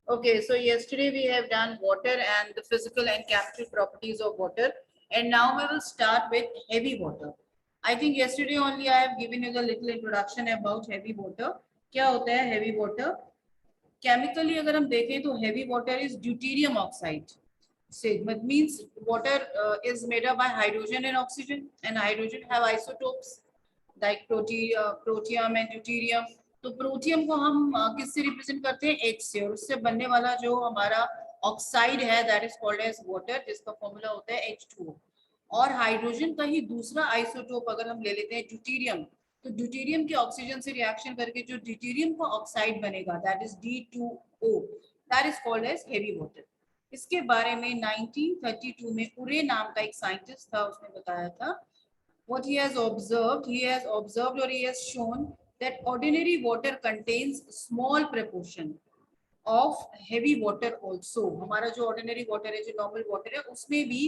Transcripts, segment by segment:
Okay, so yesterday we have done water and the physical and chemical properties of water, and now we will start with heavy water. I think yesterday only I have given you the little introduction about heavy water. क्या होता है heavy water? Chemically अगर हम देखें तो heavy water is deuterium oxide. It means water is made up by hydrogen and oxygen, and hydrogen have isotopes like protium and deuterium. तो protium को हम किससे रिप्रेजेंट करते हैं, H से, और उससे बनने वाला जो हमारा ऑक्साइड है that is called as water, जिसका फॉर्मूला होता है H2O। और हाइड्रोजन का ही दूसरा आइसोटोप अगर हम ले लेते हैं ड्यूटीरियम, तो ड्यूटीरियम के ऑक्सीजन से रिएक्शन करके जो ड्यूटीरियम का ऑक्साइड बनेगा that is D2O, that is called as heavy water. इसके बारे में 1932 में उरे नाम का एक साइंटिस्ट था, उसने बताया था what he has observed or he has shown that ordinary water contains small proportion of heavy water also। हमारा जो ordinary water है, जो normal water है, उसमें भी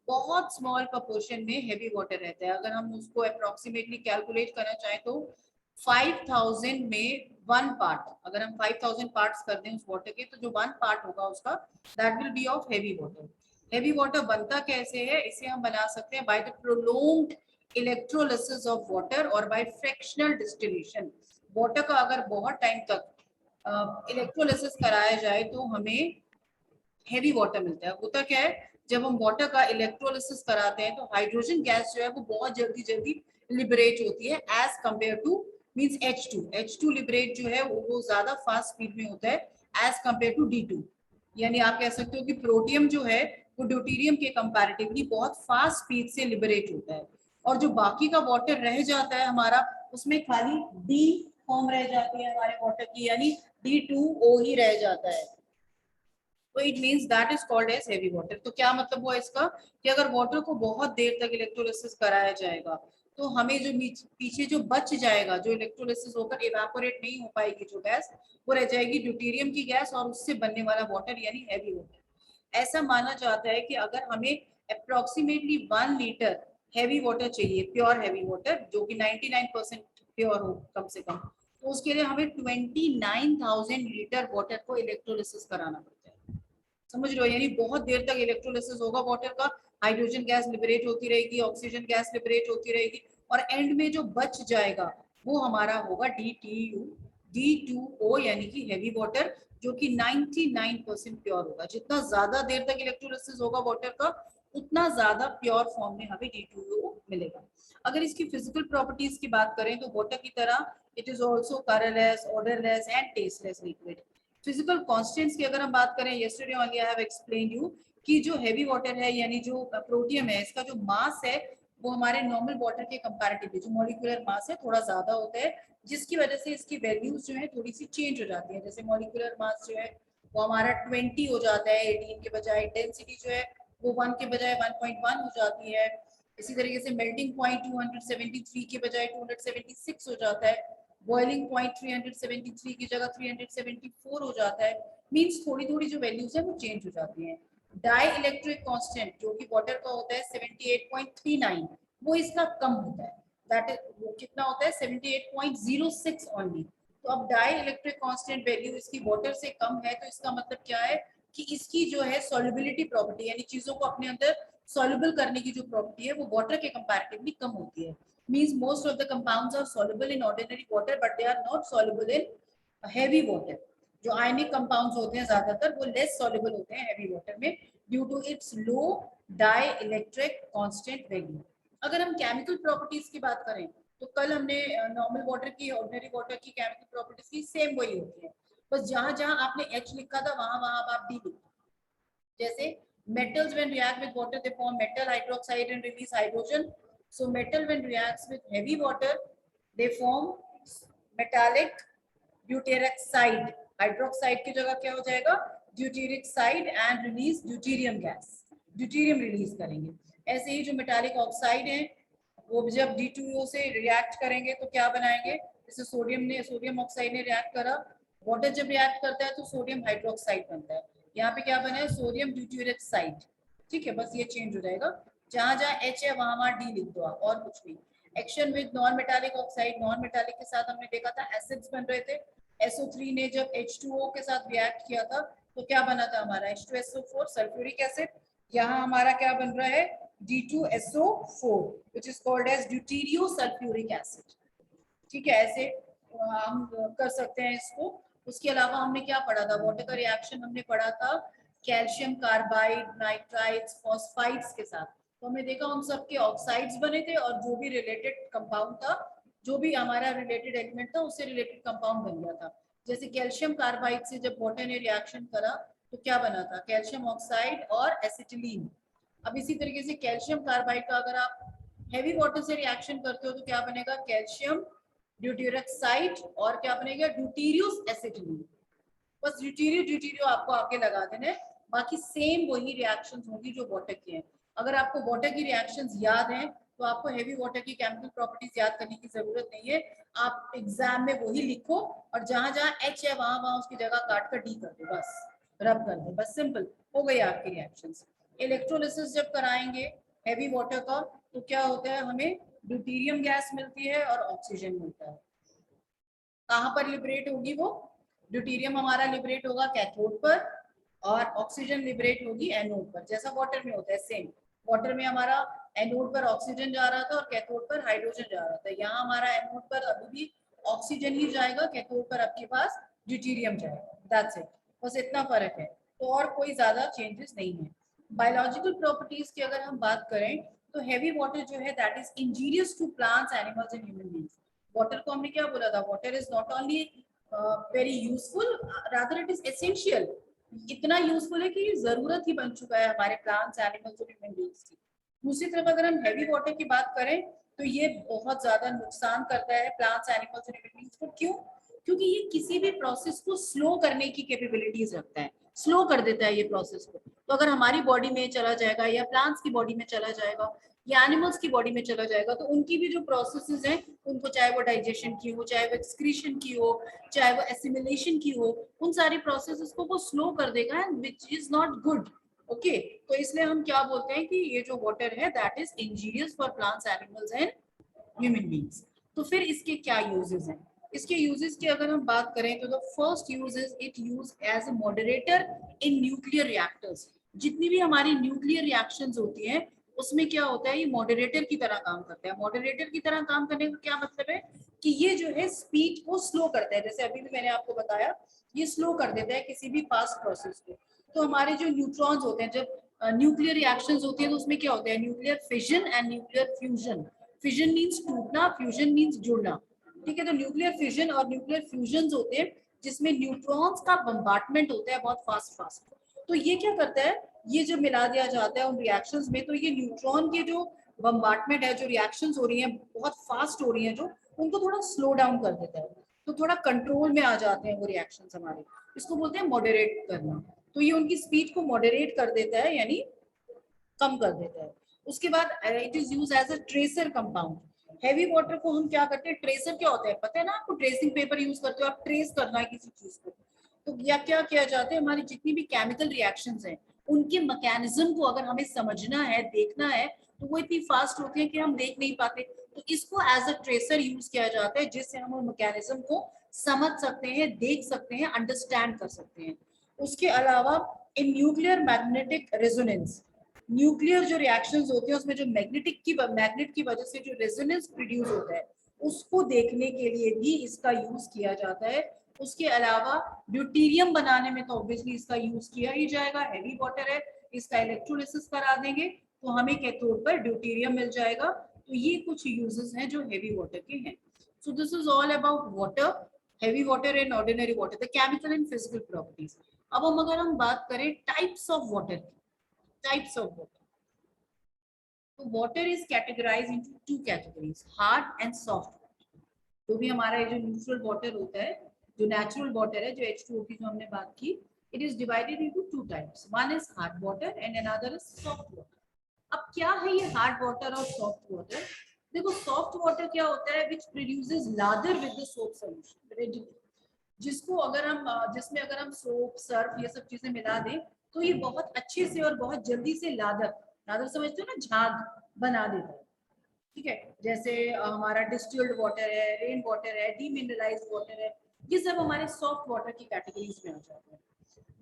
बहुत small proportion में heavy water रहता है। अगर हम उसको approximately calculate करना चाहें तो 5000 में 1 part, अगर हम 5000 parts कर दें उस water के, तो जो 1 part होगा उसका that will be of heavy water। heavy water बनता कैसे है, इसे हम बना सकते हैं by the prolonged electrolysis of water और बाय फ्रैक्शनल डिस्टिलेशन। वाटर का अगर बहुत टाइम तक इलेक्ट्रोलिसिस कराया जाए तो हमें हेवी वाटर मिलता है। होता क्या है, जब हम वाटर का इलेक्ट्रोलिसिस कराते हैं तो हाइड्रोजन गैस जो है वो बहुत जल्दी जल्दी लिबरेट होती है as compare to means H2 liberate जो है वो ज्यादा फास्ट स्पीड में होता है एज कंपेयर टू D2। यानी आप कह सकते हो कि प्रोटियम जो है वो ड्यूटीरियम के कंपैरेटिवली बहुत फास्ट स्पीड से लिबरेट होता है, और जो बाकी का वाटर रह जाता है हमारा, उसमें खाली डी फॉर्म रह जाती है हमारे वाटर की, यानी D2O ही रह जाता है। तो it means that is called as heavy water. तो क्या मतलब हुआ इसका, कि अगर वाटर को बहुत देर तक इलेक्ट्रोलिसिस कराया जाएगा तो हमें जो पीछे जो बच जाएगा, जो इलेक्ट्रोलिसिस होकर इवेपोरेट नहीं हो पाएगी जो गैस, वो रह जाएगी ड्यूटीरियम की गैस और उससे बनने वाला वाटर यानी हेवी वाटर। ऐसा माना जाता है कि अगर हमें अप्रोक्सीमेटली 1 लीटर हेवी वाटर चाहिए, प्योर हेवी वाटर जो कि 99% प्योर हो कम से कम, तो उसके लिए हमें 29,000 लीटर वाटर को इलेक्ट्रोलिसिस कराना पड़ता है। समझ रहे हो, यानी बहुत देर तक इलेक्ट्रोलिसिस होगा वाटर का, हाइड्रोजन गैस लिबरेट होती रहेगी, ऑक्सीजन गैस लिबरेट होती रहेगी, और एंड में जो बच जाएगा वो हमारा होगा D2O यानी कि हेवी वाटर, जो कि 99% प्योर होगा। जितना ज्यादा देर तक इलेक्ट्रोलिसिस होगा वाटर का, उतना ज्यादा प्योर फॉर्म में हमें D2O मिलेगा। अगर इसकी फिजिकल प्रॉपर्टीज की बात करें तो वाटर की तरह it is also colourless, odourless and tasteless liquid. Physical constants की अगर हम बात करें, yesterday only I have explain you कि जो हेवी वाटर है यानी जो प्रोटियम है, इसका जो मास है वो हमारे नॉर्मल वाटर के कंपैरेटिवली जो मॉलिक्यूलर मास है थोड़ा ज्यादा होता है, जिसकी वजह से इसकी वैल्यूज जो है थोड़ी सी चेंज हो जाती है। जैसे मॉलिक्यूलर मास जो है वो हमारा 20 हो जाता है 18 के बजाय, डेंसिटी जो है वो 1 के बजाय 1.1 हो जाती है। इसी तरीके से मेल्टिंग पॉइंट 273 के बजाय 276 हो जाता है, बॉइलिंग पॉइंट 373 की जगह 374 हो जाता है। मींस थोड़ी थोड़ी जो वैल्यूज है वो चेंज हो जाती हैं। डाई इलेक्ट्रिक कांस्टेंट जो कि वाटर का होता है 78.39, वो इसका कम होता है, दैट इज वो कितना होता है 78.06 ओनली। तो अब डाई इलेक्ट्रिक कांस्टेंट वैल्यू इसकी वाटर से कम है, तो इसका मतलब क्या है कि इसकी जो है सॉल्युबिलिटी प्रॉपर्टी यानी चीजों को अपने अंदर सॉल्युबल करने की जो प्रॉपर्टी है वो वाटर के कंपैरेटिवली कम होती है। means most of the compounds are soluble in ordinary water but they are not soluble in heavy water। जो आयनिक कंपाउंड्स होते हैं ज्यादातर वो लेस soluble होते हैं हेवी वाटर में due to its low dielectric constant value. अगर हम केमिकल प्रॉपर्टीज की बात करें तो कल हमने नॉर्मल वाटर की, ऑर्डिनरी वाटर की केमिकल प्रॉपर्टीज की सेम वही होती है, बस जहां जहां आपने H लिखा था वहां वहां आप D लिखो। जैसे metals when react with water they form metal hydroxide and release hydrogen। so metal when reacts with heavy water they form metallic butyroxide। Hydroxide की जगह क्या हो जाएगा deuteroxide and release deuterium gas, deuterium release करेंगे। ऐसे ही जो metallic oxide है वो जब D2O से रिएक्ट करेंगे तो क्या बनाएंगे, जैसे सोडियम ऑक्साइड ने रिएक्ट करा, वाटर जब रिएक्ट करता है तो सोडियम हाइड्रोक्साइड बनता है। यहाँ पे क्या बना है सोडियम ड्यूटेरिक साइड। ठीक है, बस ये चेंज हो जाएगा, जहां जहां H है वहां वहां D लिख दो आप, और कुछ नहीं। Action with non metallic oxide, non metallic के साथ हमने देखा था एसिड्स बन रहे थे, SO3 ने जब H2O के साथ रिएक्ट किया था तो क्या बना था हमारा H2SO4 सल्फ्यूरिक एसिड। यहाँ हमारा क्या बन रहा है D2SO4 which is called as deuterio sulfuric acid। ठीक है, ऐसे हम कर सकते हैं इसको। उसके अलावा हमने क्या पढ़ा था, वाटर का रिएक्शन हमने पढ़ा था कैल्शियम कार्बाइड, नाइट्राइड्स, फॉस्फाइड्स के साथ। तो हमने देखा उन सब के ऑक्साइड्स बने थे और जो भी रिलेटेड कंपाउंड था, जो भी हमारा रिलेटेड एलिमेंट था उससे रिलेटेड कंपाउंड बन गया था। जैसे कैल्शियम कार्बाइड से जब वाटर ने रिएक्शन करा तो क्या बना था, कैल्शियम ऑक्साइड और एसिटिलीन। अब इसी तरीके से कैल्शियम कार्बाइड का अगर आप हैवी वाटर से रिएक्शन करते हो तो क्या बनेगा, कैल्शियम ड्यूटेरॉक्साइड और क्या बनेगा ड्यूटीरियस एसिटिलीन। बस ड्यूटीरियो ड्यूटीरियो आपको आगे लगा देना है, बाकी सेम वही रिएक्शंस होंगी जो वाटर की हैं। अगर आपको वाटर की रिएक्शंस याद हैं तो आपको हेवी वाटर की केमिकल प्रॉपर्टीज याद करने की जरूरत नहीं है। आप एग्जाम में वही लिखो और जहां जहां H है वहां वहां उसकी जगह काट कर D कर दो, बस रब कर दो, बस सिंपल हो गई आपकी रिएक्शंस। इलेक्ट्रोलिसिस जब कराएंगे हैवी वाटर का तो क्या होता है, हमें ड्यूटीरियम गैस मिलती है और ऑक्सीजन मिलता है। कहाँ पर लिबरेट होगी वो, ड्यूटीरियम हमारा लिबरेट होगा कैथोड पर और ऑक्सीजन लिबरेट होगी एनोड पर, जैसा वाटर में होता है सेम। वाटर में हमारा एनोड पर ऑक्सीजन जा रहा था और कैथोड पर हाइड्रोजन जा रहा था। यहाँ हमारा एनोड पर अभी भी ऑक्सीजन ही जाएगा, कैथोड पर आपके पास ड्यूटीरियम जाएगा, दैट्स इट, बस इतना फर्क है, तो और कोई ज्यादा चेंजेस नहीं है। बायोलॉजिकल प्रॉपर्टीज की अगर हम बात करें तो हैवी वाटर जो है that is injurious to plants, animals and human beings. Water को हमने क्या बोला था, water is not only very useful, rather it is essential. इतना यूजफुल है कि ये जरूरत ही बन चुका है हमारे प्लांट्स, एनिमल्स और ह्यूमन बीइंग्स की। दूसरी तरफ अगर हम हैवी वाटर की बात करें तो ये बहुत ज्यादा नुकसान करता है प्लांट्स, एनिमल्स और ह्यूमन बीइंग्स को। क्यों? क्योंकि ये किसी भी प्रोसेस को स्लो करने की कैपेबिलिटीज रखता है, स्लो कर देता है ये प्रोसेस को। तो अगर हमारी बॉडी में चला जाएगा या प्लांट्स की बॉडी में चला जाएगा या एनिमल्स की बॉडी में चला जाएगा तो उनकी भी जो प्रोसेसेस हैं उनको, चाहे वो डाइजेशन की हो, चाहे वो एक्सक्रीशन की हो, चाहे वो एसिमिलेशन की हो, उन सारी प्रोसेसेस को वो स्लो कर देगा, which is not good. Okay, तो इसलिए हम क्या बोलते हैं कि ये जो वाटर है that is injurious for plants, animals and human beings. तो फिर इसके क्या यूजेस हैं, इसके यूजेस की अगर हम बात करें तो the first use is it use as a moderator in nuclear reactors. जितनी भी हमारी न्यूक्लियर रिएक्शंस होती हैं उसमें क्या होता है, ये मॉडरेटर की तरह काम करता है। मॉडरेटर की तरह काम करने का क्या मतलब है कि ये जो है स्पीड को स्लो करता है, जैसे अभी भी मैंने आपको बताया ये स्लो कर देता है किसी भी फास्ट प्रोसेस को। तो हमारे जो न्यूट्रॉन्स होते हैं, जब न्यूक्लियर रिएक्शंस होती है तो उसमें क्या होता है, nuclear fission and nuclear fusion. Fission means टूटना, फ्यूजन मीन्स जुड़ना। ठीक है, तो न्यूक्लियर फिजन और न्यूक्लियर फ्यूजन होते हैं जिसमें न्यूट्रॉन्स का बम्बार्टमेंट होता है बहुत फास्ट फास्ट। तो ये क्या करता है, ये जब मिला दिया जाता है उन रिएक्शंस में तो ये न्यूट्रॉन के जो बम्बार्टमेंट है, जो रिएक्शंस हो रही हैं बहुत फास्ट हो रही हैं जो, उनको थोड़ा स्लो डाउन कर देता है, तो थोड़ा कंट्रोल में आ जाते हैं वो रिएक्शंस हमारे। इसको बोलते हैं मॉडरेट करना। तो ये उनकी स्पीड को मॉडरेट कर देता है, यानी कम कर देता है। उसके बाद it is use as a tracer compound. Heavy water को हम क्या करते हैं, ट्रेसर क्या होता है पता है ना आपको, ट्रेसिंग पेपर यूज करते हो आप, ट्रेस करना है किसी चीज को। तो या क्या किया जाता है, हमारी जितनी भी केमिकल रिएक्शंस हैं उनके मैकेनिज्म को अगर हमें समझना है, देखना है, तो वो इतनी फास्ट होती है कि हम देख नहीं पाते। तो इसको एज अ ट्रेसर यूज किया जाता है जिससे हम मैकेनिज्म को समझ सकते हैं, देख सकते हैं, अंडरस्टैंड कर सकते हैं। उसके अलावा in nuclear magnetic resonance, nuclear जो रिएक्शंस होती है उसमें जो मैग्नेट की वजह से जो रेजोनेंस प्रोड्यूस होता है उसको देखने के लिए भी इसका यूज किया जाता है। उसके अलावा ड्यूटीरियम बनाने में तो ऑब्वियसली इसका यूज किया ही जाएगा, हैवी वाटर है, इसका इलेक्ट्रोलिसिस करा देंगे तो हमें कैथोड पर ड्यूटीरियम मिल जाएगा। तो ये कुछ यूजेस हैं जो हैवी वाटर के हैं। So this is all about water, heavy water and ordinary water, the chemical and physical properties. अब अगर हम बात करें टाइप्स ऑफ वाटर की, types of water. तो water is categorized into two categories, hard and soft water. तो भी हमारा ये जो न्यूट्रल वाटर होता है, जो नेचुरल वाटर है, जो H2O की जो हमने बात की, it is divided into two types. One is hard water and another is soft water. अब क्या है ये हार्ड वाटर और सॉफ्ट वाटर? देखो सॉफ्ट वाटर क्या होता है, which produces lather with the soap solution readily. जिसको अगर हम जिसमें अगर हम सोप, सर्फ ये सब चीजें मिला दें तो ये बहुत अच्छे से और बहुत जल्दी से लादर, लादर समझते हो ना, झाग बना देता है। ठीक है, जैसे हमारा डिस्टिल्ड वाटर है, रेन वाटर है, डीमिनरलाइज्ड वाटर है, ये सब हमारे सॉफ्ट वाटर की कैटेगरीज में आ जाते हैं।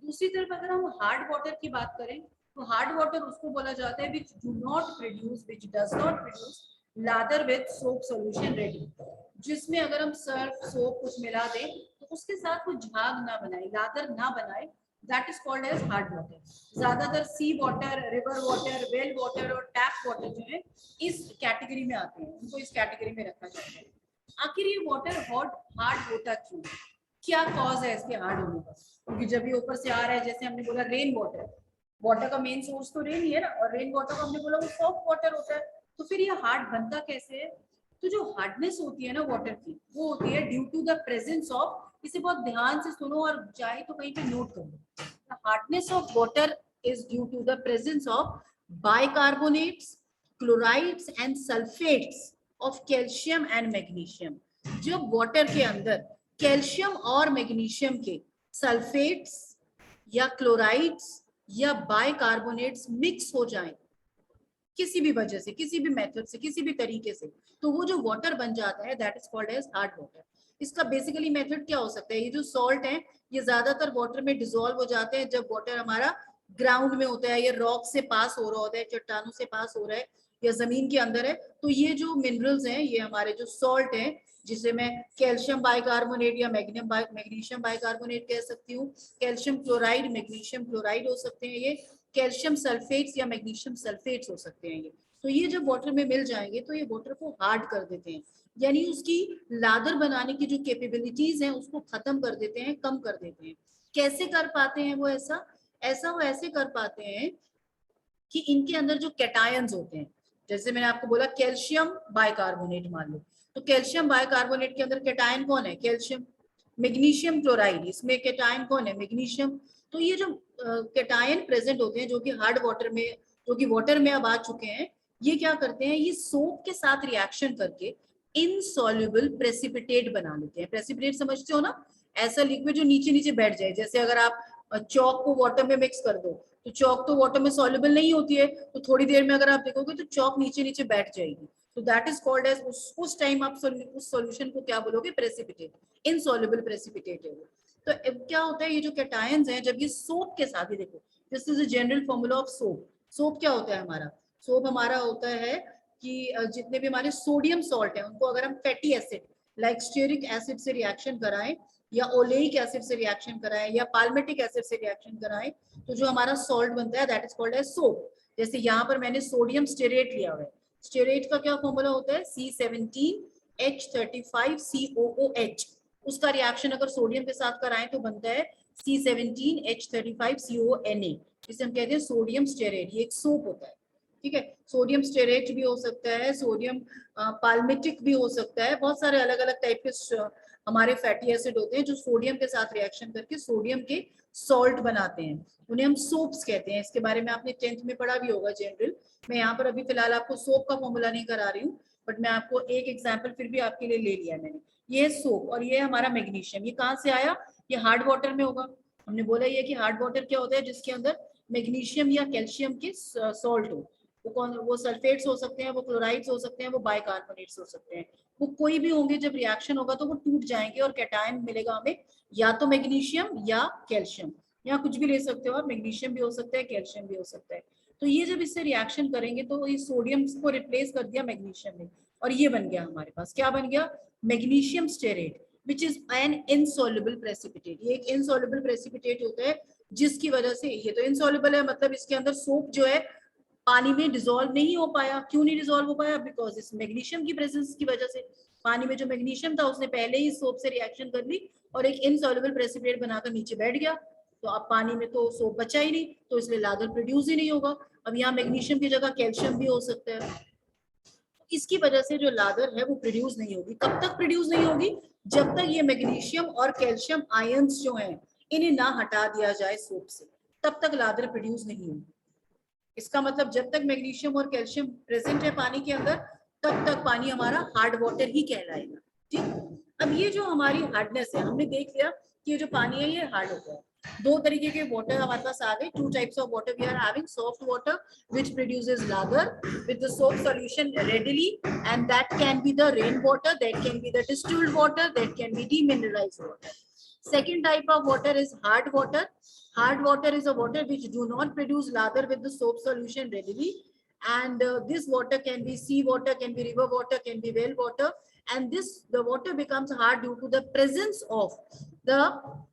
दूसरी तरफ अगर हम हार्ड वाटर की बात करें तो हार्ड वाटर उसको बोला जाता है which do not produce, which does not produce lather with soap solution ready, जिसमें अगर हम सर्फ सोप कुछ मिला दें तो उसके साथ कुछ झाग ना बनाए, लादर ना बनाए, that is called as hard water. ज्यादातर sea water, river water, well water और टैप वाटर जो है इस कैटेगरी में आते हैं, उनको इस कैटेगरी में रखा जाता है। आखिर ये वाटर हार्ड होता क्यों, क्या कॉज है इसके हार्ड होने का? क्योंकि जब ये ऊपर से आ रहा है, जैसे हमने बोला रेन वाटर, वाटर का मेन सोर्स तो रेन ही है ना, और रेन वाटर को हमने बोला वो सॉफ्ट वाटर होता है, तो फिर ये हार्ड बनता कैसे है? तो जो हार्डनेस होती है ना वाटर की, वो होती है due to the presence of, इसे बहुत ध्यान से सुनो और चाहे तो कहीं पे नोट कर लो, the hardness of water is due to the presence of bicarbonates, chlorides and sulphates of calcium and magnesium. जब वाटर के अंदर कैल्शियम और मैग्नीशियम के सल्फेट्स या क्लोराइड्स या बाइकार्बोनेट्स मिक्स हो जाएं किसी भी वजह से, किसी भी मेथड से, किसी भी तरीके से, तो वो जो वाटर बन जाता है that is called as hard water. इसका बेसिकली मेथड क्या हो सकता है? ये जो सॉल्ट है ये ज्यादातर वाटर में डिसॉल्व हो जाते हैं जब वाटर हमारा ग्राउंड में होता है या रॉक से पास हो रहा होता है, चट्टानों से पास हो रहा है या जमीन के अंदर है, तो ये जो मिनरल्स हैं, ये हमारे जो सॉल्ट है, जिसे मैं कैल्शियम बाइकार्बोनेट या मैग्नीशियम बाइकार्बोनेट कह सकती हूँ, कैल्शियम क्लोराइड, मैग्नीशियम क्लोराइड हो सकते हैं, ये कैल्शियम सल्फेट्स या मैग्नीशियम सल्फेट्स हो सकते हैं। ये तो ये जब वाटर में मिल जाएंगे तो ये वाटर को हार्ड कर देते हैं, यानी उसकी लादर बनाने की जो कैपेबिलिटीज हैं उसको खत्म कर देते हैं, कम कर देते हैं। कैसे कर पाते हैं वो ऐसा वो ऐसे कर पाते हैं कि इनके अंदर जो कैटायंस होते हैं, जैसे मैंने आपको बोला कैल्शियम बाइकार्बोनेट मान लो, तो कैल्शियम बाइकार्बोनेट के अंदर कैटायन कौन है? कैल्शियम। मैग्नीशियम क्लोराइड, इसमें कैटायन कौन है? मैग्नीशियम। तो ये जो कैटायन प्रेजेंट होते हैं जो कि हार्ड वाटर में, जो कि वाटर में अब आ चुके हैं, ये क्या करते हैं? ये सोप के साथ रिएक्शन करके इनसॉल्युबल प्रेसिपिटेट बना लेते हैं। प्रेसिपिटेट समझते हो ना? ऐसा लिक्विड जो नीचे नीचे बैठ जाए। जैसे अगर आप चौक को वाटर में मिक्स कर दो तो चौक तो वाटर में सॉल्युबल नहीं होती है, तो थोड़ी देर में अगर आप देखोगे तो चौक नीचे नीचे बैठ जाएगी, तो दैट इज कॉल्ड एज, उस टाइम आप उस सॉल्यूशन को क्या बोलोगे? प्रेसिपिटेट, इनसॉल्युबल प्रेसिपिटेट है वो। तो क्या होता है, ये जो कैटायंस हैं जब ये सोप के साथ ही, देखो this is a general formula of soap. Soap क्या होता है हमारा? सोप हमारा होता है कि जितने भी हमारे सोडियम सॉल्ट है उनको अगर हम fatty acid like stearic acid से रिएक्शन कराएं या ओलेइक एसिड से रिएक्शन कराएं या पाल्मेटिक एसिड से रिएक्शन कराएं, तो जो हमारा सॉल्ट बनता है that is called as soap. जैसे यहाँ पर मैंने सोडियम स्टेरेट लिया हुआ है, स्टेरेट का क्या फॉर्मूला होता है? C17H35COOH। उसका रिएक्शन अगर सोडियम के साथ कराएं तो बनता है C17H35CONA, जिसे हम कहते हैं सोडियम स्टेरेट। ये एक सोप होता है, ठीक है। सोडियम स्टेरेट भी हो सकता है, सोडियम पाल्मेटिक भी हो सकता है, बहुत सारे अलग अलग टाइप के हमारे फैटी एसिड होते हैं जो सोडियम के साथ रिएक्शन करके सोडियम के सॉल्ट बनाते हैं, उन्हें हम सोप्स कहते हैं। इसके बारे में आपने 10th में पढ़ा भी होगा जनरल। मैं यहाँ पर अभी फिलहाल आपको सोप का फॉर्मूला नहीं करा रही हूँ, बट मैं आपको एक एग्जाम्पल फिर भी आपके लिए ले लिया मैंने। ये सोप और ये हमारा मैग्नीशियम, ये कहाँ से आया? ये हार्ड वाटर में होगा। हमने बोला ये कि हार्ड वाटर क्या होता है? जिसके अंदर मैग्नीशियम या कैल्शियम के सॉल्ट हो, वो कौन? वो सल्फेट्स हो सकते हैं, वो क्लोराइड्स हो सकते हैं, वो बाइकार्बोनेट्स हो सकते हैं, वो कोई भी होंगे। जब रिएक्शन होगा तो वो टूट जाएंगे और कैटायन मिलेगा हमें, या तो मैग्नीशियम या कैल्शियम, या कुछ भी ले सकते हो आप, मैग्नीशियम भी हो सकता है, कैल्शियम भी हो सकता है। तो ये जब इससे रिएक्शन करेंगे तो इस सोडियम को रिप्लेस कर दिया मैग्नीशियम ने, और ये बन गया हमारे पास, क्या बन गया? Magnesium stearate, which is an insoluble precipitate. ये एक इनसॉल्युबल प्रेसिपिटेट होता है जिसकी वजह से, ये तो इनसॉल्युबल है मतलब इसके अंदर सोप जो है पानी में डिसॉल्व नहीं हो पाया। क्यों नहीं डिसॉल्व हो पाया? बिकॉज इस मैग्नीशियम की प्रेजेंस की वजह से। पानी में जो मैग्नीशियम था उसने पहले ही सोप से रिएक्शन कर ली और एक इनसॉल्युबल प्रेसिपिटेट बनाकर नीचे बैठ गया, तो अब पानी में तो सोप बचा ही नहीं, तो इसलिए लादर प्रोड्यूस ही नहीं होगा। अब यहाँ मैग्नीशियम की जगह कैल्शियम भी हो सकता है, इसकी वजह से जो लादर है वो प्रोड्यूस नहीं होगी। कब तक प्रोड्यूस नहीं होगी? जब तक ये मैग्नीशियम और कैल्शियम आयंस जो हैं इन्हें ना हटा दिया जाए सोप से, तब तक लादर प्रोड्यूस नहीं होगी। इसका मतलब जब तक मैग्नीशियम और कैल्शियम प्रेजेंट है पानी के अंदर तब तक पानी हमारा हार्ड वाटर ही कहलाएगा, ठीक। अब ये जो हमारी हार्डनेस है, हमने देख लिया कि ये जो पानी है ये हार्ड होता है। दो तरीके के वाटर हमारे पास आ गए. Two types of water we are having. Soft water which produces lather with the soap solution readily, and that can be the rain water, that can be the distilled water, that can be demineralized water. Second type of water is hard water. Hard water is a water which do not produce lather with the soap solution readily, and this water can be sea water, can be river water, can be well water, and the water becomes hard due to the presence of the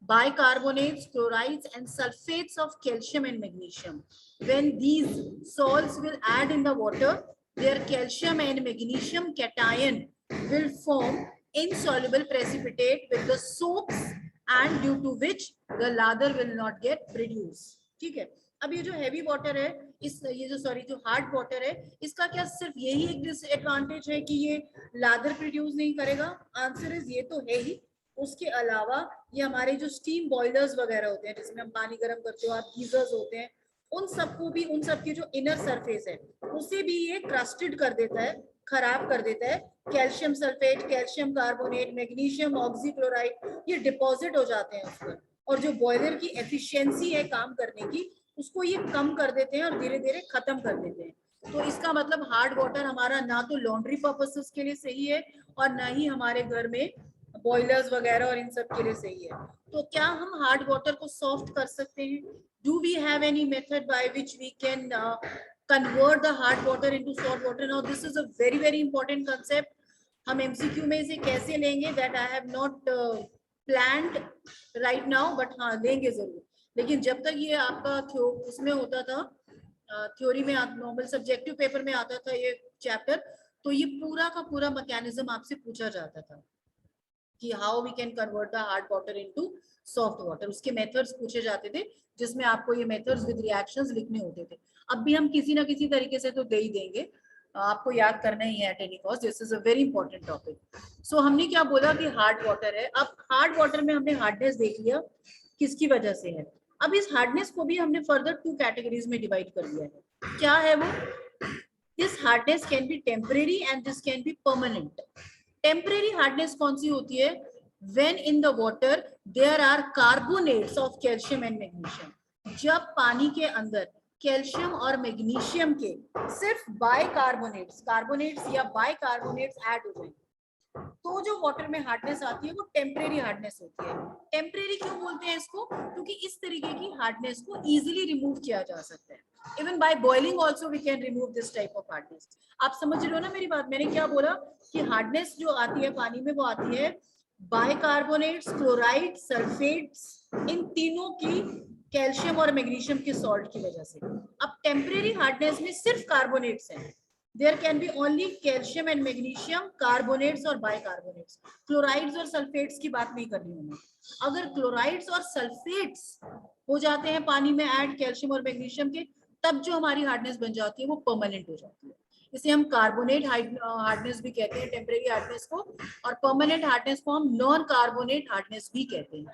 bicarbonates, chlorides, and sulfates of calcium and magnesium. When these salts will add in the water, their calcium and magnesium cation will form insoluble precipitate with the soaps, and due to which the lather will not get produced. ठीक है. अब ये जो heavy water है, ये जो hard water है, इसका क्या सिर्फ यही एक डिसएडवांटेज है कि ये लादर प्रोड्यूस नहीं करेगा? आंसर इज ये तो है ही. उसके अलावा ये हमारे जो स्टीम बॉयलर्स वगैरह होते हैं जिसमें हम पानी गर्म करते हो, आप गीजर्स होते हैं, उन सबको भी, उन सबकी जो इनर सरफेस है उसे भी ये क्रस्टेड कर देता है, खराब कर देता है. Calcium sulphate, calcium carbonate, magnesium oxychloride, ये डिपॉजिट हो जाते हैं उस पर, और जो बॉयलर की एफिशिएंसी है काम करने की उसको ये कम कर देते हैं और धीरे धीरे खत्म कर देते हैं. तो इसका मतलब हार्ड वाटर हमारा ना तो लॉन्ड्री पर्पसेस के लिए सही है और ना ही हमारे घर में बॉयलर्स वगैरह और इन सब के लिए सही है. तो क्या हम हार्ड वाटर को सॉफ्ट कर सकते हैं? Do we have any method by which we can convert the hard water into salt water? Now this is a very very important concept. हम MCQ में इसे कैसे लेंगे, that I have not planned right now, but हाँ लेंगे जरूर. लेकिन जब तक ये आपका उसमें होता था, थ्योरी में, नॉर्मल सब्जेक्टिव पेपर में आता था ये चैप्टर, तो ये पूरा का पूरा मैकेनिज्म आपसे पूछा जाता था कि how we can convert the hard water into soft water. उसके मेथड्स पूछे जाते थे जिसमें आपको ये मेथड्स विद रिएक्शंस लिखने होते थे. अब भी हम किसी ना किसी तरीके से तो दे ही देंगे, आपको याद करना ही है at any cost. This is a very important topic. So हमने क्या बोला कि हार्ड वाटर है. अब हार्ड वाटर में हमने हार्डनेस देख लिया किसकी वजह से है. अब इस हार्डनेस को भी हमने फर्दर 2 कैटेगरीज में डिवाइड कर लिया है. क्या है वो? This hardness can be temporary and this can be permanent. Temporary hardness कौन सी होती है? When in the water there are carbonates of calcium and magnesium. जब पानी के अंदर कैल्शियम और मैग्नीशियम के सिर्फ बाइकार्बोनेट्स, कार्बोनेट्स या बाइकार्बोनेट्स ऐड हो जाए तो जो वाटर में हार्डनेस आती है वो टेम्परेरी हार्डनेस होती है. टेम्परेरी क्यों बोलते हैं इसको? क्योंकि इस तरीके की हार्डनेस को इजीली रिमूव किया जा सकता है. Even by boiling also we can remove this type of hardness. आप समझ रहे हो ना मेरी बात? मैंने क्या बोला कि हार्डनेस जो आती है पानी में वो आती है बाइकार्बोनेट्स, क्लोराइड, सल्फेट्स, इन तीनों की कैल्शियम और मैग्नीशियम के सॉल्ट की वजह से. अब टेम्परेरी हार्डनेस में सिर्फ कार्बोनेट्स हैं. There can be only calcium and magnesium, carbonates और bicarbonates. क्लोराइड्स और सल्फेट्स की बात नहीं कर रही हूँ मैं. अगर क्लोराइड्स और सल्फेट्स हो जाते हैं पानी में ऐड कैल्शियम और मैग्नीशियम के, तब जो हमारी हार्डनेस बन जाती है वो परमानेंट हो जाती है. इसे हम कार्बोनेट हार्डनेस भी कहते हैं, टेम्परेरी हार्डनेस को, और परमानेंट हार्डनेस को हम नॉन कार्बोनेट हार्डनेस भी कहते हैं.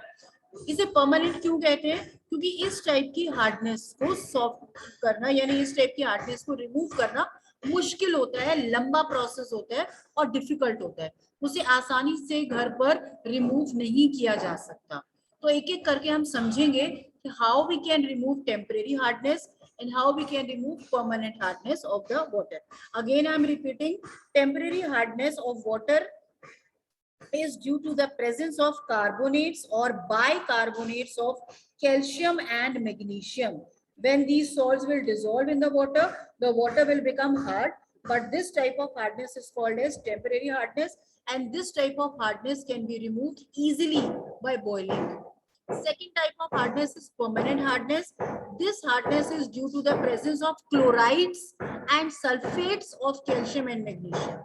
इसे परमानेंट क्यों कहते हैं? क्योंकि इस टाइप की हार्डनेस को सॉफ्ट करना, यानी इस टाइप की हार्डनेस को रिमूव करना मुश्किल होता है, लंबा प्रोसेस होता है और डिफिकल्ट होता है. उसे आसानी से घर पर रिमूव नहीं किया जा सकता. तो एक एक करके हम समझेंगे कि how we can remove temporary hardness and how we can remove permanent hardness of the water. Again I am repeating, temporary hardness of water is due to the presence of carbonates or bicarbonates of calcium and magnesium. When these salts will dissolve in the water will become hard, but this type of hardness is called as temporary hardness, and this type of hardness can be removed easily by boiling. Second type of hardness is permanent hardness. This hardness is due to the presence of chlorides and sulfates of calcium and magnesium.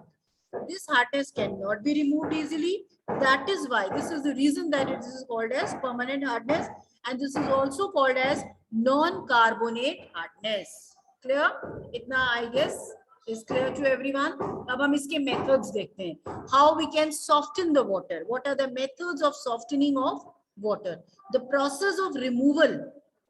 This hardness cannot be removed easily. That is why, this is the reason that it is called as permanent hardness, and this is also called as non-carbonate hardness. Clear? Itna I guess is clear to everyone. अब हम इसके methods देखते हैं. How we can soften the water? What are the methods of softening of water? The process of removal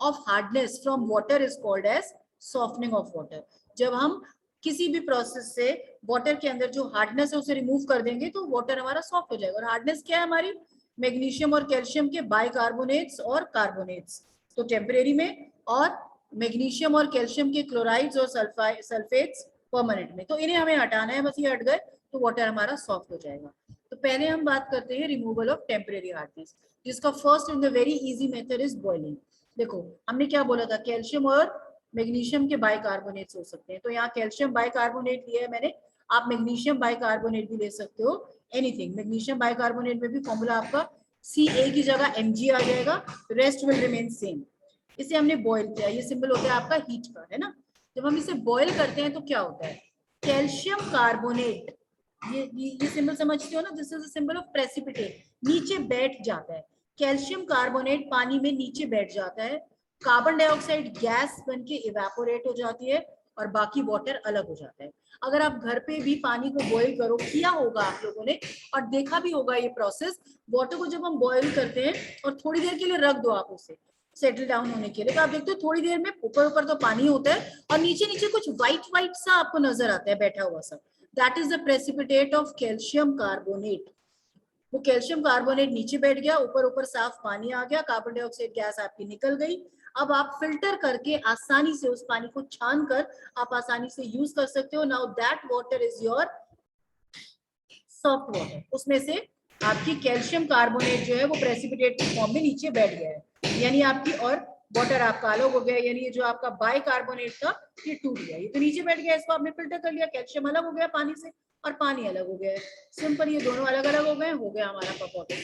of hardness from water is called as softening of water. जब हम किसी भी process से वाटर के अंदर जो हार्डनेस है उसे रिमूव कर देंगे तो वाटर हमारा सॉफ्ट हो जाएगा. और हार्डनेस क्या है हमारी? मैग्नीशियम और कैल्शियम के बाइकार्बोनेट्स और कार्बोनेट्स, तो टेम्परेरी में, और मैग्नीशियम और कैल्शियम के क्लोराइड्स और सल्फेट्स परमानेंट में। तो इन्हें हमें हटाना है, बस ये हट गए तो वाटर हमारा सॉफ्ट हो जाएगा। तो पहले हम बात करते हैं रिमूवल ऑफ टेम्परेरी हार्डनेस, जिसका first in the very easy method is boiling. देखो हमने क्या बोला था, कैल्शियम और मैग्नीशियम के बाइकार्बोनेट्स हो सकते हैं, तो यहाँ कैल्शियम बाइकार्बोनेट लिया है मैंने, आप मैग्नीशियम बाइकार्बोनेट भी ले सकते हो, एनीथिंग। मैग्नीशियम बाइकार्बोनेट में भी फॉर्मूला आपका Ca की जगह Mg आ जाएगा, रेस्ट विल रिमेन सेम। इसे हमने बॉयल किया, ये सिंबल होता है आपका हीट का, है ना। जब हम इसे बॉयल करते हैं तो क्या होता है, कैल्शियम कार्बोनेट, ये सिंबल समझते हो ना, this is a symbol of precipitate, नीचे बैठ जाता है। कैल्शियम कार्बोनेट पानी में नीचे बैठ जाता है, कार्बन डाइऑक्साइड गैस बन के इवेपोरेट हो जाती है और बाकी वाटर अलग हो जाता है। अगर आप घर पे भी पानी को बॉईल करो, किया होगा आप लोगों ने और देखा भी होगा ये प्रोसेस, वाटर को जब हम बॉईल करते हैं और थोड़ी देर के लिए रख दो आप उसे सेटल डाउन होने के लिए, तो आप देखते हो थोड़ी देर में ऊपर ऊपर तो पानी होता है और नीचे नीचे कुछ व्हाइट व्हाइट सा आपको नजर आता है बैठा हुआ सा, that is the precipitate of calcium carbonate. वो कैल्शियम कार्बोनेट नीचे बैठ गया, ऊपर ऊपर साफ पानी आ गया, कार्बन डाइऑक्साइड गैस आपकी निकल गई। अब आप फिल्टर करके आसानी से उस पानी को छान कर आप आसानी से यूज कर सकते हो। Now that water is your soft water, उसमें से आपकी कैल्शियम कार्बोनेट जो है वो प्रेसिपिटेट की फॉर्म में नीचे बैठ गया है, यानी आपकी, और वाटर आपका अलग हो गया, यानी ये जो आपका बाइकार्बोनेट था ये टूट गया, ये तो नीचे बैठ गया, इसको आपने फिल्टर कर लिया, कैल्शियम अलग हो गया पानी से और पानी अलग हो गया है, सिंपल, ये दोनों अलग अलग हो गए, हो गया हमारा पकौड़े।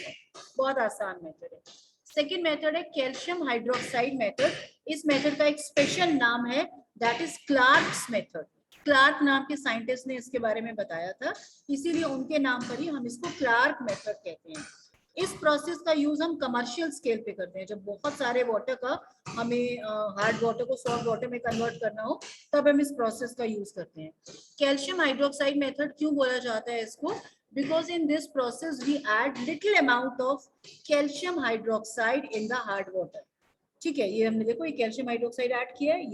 बहुत आसान मेथड है। सेकेंड मेथड है कैल्शियम हाइड्रोक्साइड मेथड। इस मेथड का एक स्पेशल नाम है, that is Clark's method. Clark नाम के साइंटिस्ट ने इसके बारे में बताया था, इसीलिए उनके नाम पर ही हम इसको क्लार्क मेथड कहते हैं। इस प्रोसेस का यूज हम कमर्शियल स्केल पे करते हैं, जब बहुत सारे वाटर का हमें हार्ड वाटर को सॉफ्ट वाटर में कन्वर्ट करना हो, तब हम इस प्रोसेस का यूज करते हैं। कैल्शियम हाइड्रोक्साइड मेथड क्यों बोला जाता है इसको, because in this process we add little amount of calcium hydroxide in the hard water. ठीक है, ये हमने देखो ये कैल्शियम हाइड्रोक्साइड ऐड किया है,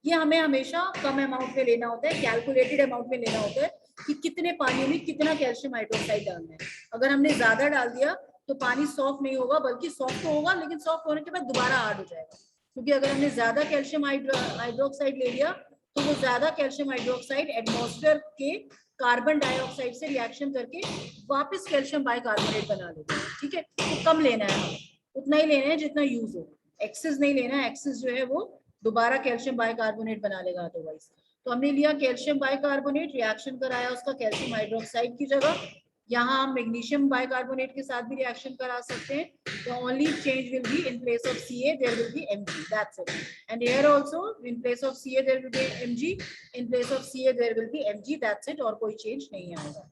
ये हमें हमेशा कम अमाउंट में लेना होता है, कैलकुलेटेड अमाउंट में लेना होता है कि कितने पानी में कितना कैल्शियम हाइड्रोक्साइड डालना है। अगर हमने ज्यादा डाल दिया तो पानी सॉफ्ट नहीं होगा, बल्कि सॉफ्ट तो होगा लेकिन सॉफ्ट होने के बाद दोबारा हार्ड हो जाएगा, क्योंकि अगर हमने ज्यादा कैल्शियम हाइड्रोक्साइड ले लिया तो वो ज्यादा कैल्शियम हाइड्रोक्साइड एटमॉस्फेयर के कार्बन डाइऑक्साइड से रिएक्शन करके वापस कैल्शियम बाइकार्बोनेट बना लेते हैं। ठीक है, तो कम लेना है हमें, उतना ही लेना है जितना यूज हो, एक्सेस नहीं लेना है, एक्सेस जो है वो दोबारा कैल्शियम बाइकार्बोनेट बना लेगा अदरवाइज। तो हमने लिया कैल्शियम बाइकार्बोनेट, रिएक्शन कराया उसका कैल्शियम हाइड्रोक्साइड की जगह, यहाँ हम मैग्नीशियम बाइकार्बोनेट के साथ भी रिएक्शन करा सकते हैं, the only change will be in place of Ca there will be Mg, that's it. And here also in place of Ca there will be Mg, in place of Ca there will be Mg, that's it, और कोई change नहीं आएगा।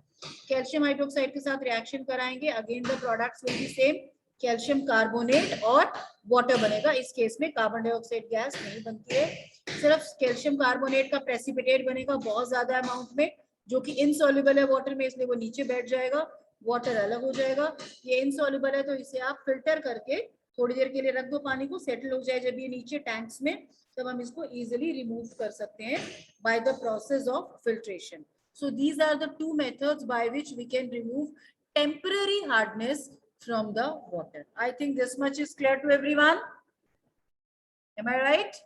Calcium hydroxide के साथ reaction कराएंगे, again the products will be same, calcium carbonate और water बनेगा। इस केस में कार्बन डाइऑक्साइड गैस नहीं बनती है, सिर्फ कैल्शियम कार्बोनेट का प्रेसिपिटेट बनेगा बहुत ज्यादा अमाउंट में, जो कि इनसॉल्युबल है वाटर में, इसलिए वो नीचे बैठ जाएगा, वाटर अलग हो जाएगा। ये इनसॉल्युबल है तो इसे आप फिल्टर करके थोड़ी देर के लिए रख दो, पानी को सेटल हो जाए जब ये नीचे टैंक्स में, तब हम इसको इजीली रिमूव कर सकते हैं by the process of filtration. So these are the two methods by which we can remove temporary hardness from the water. I think this much is clear to everyone. Am I right?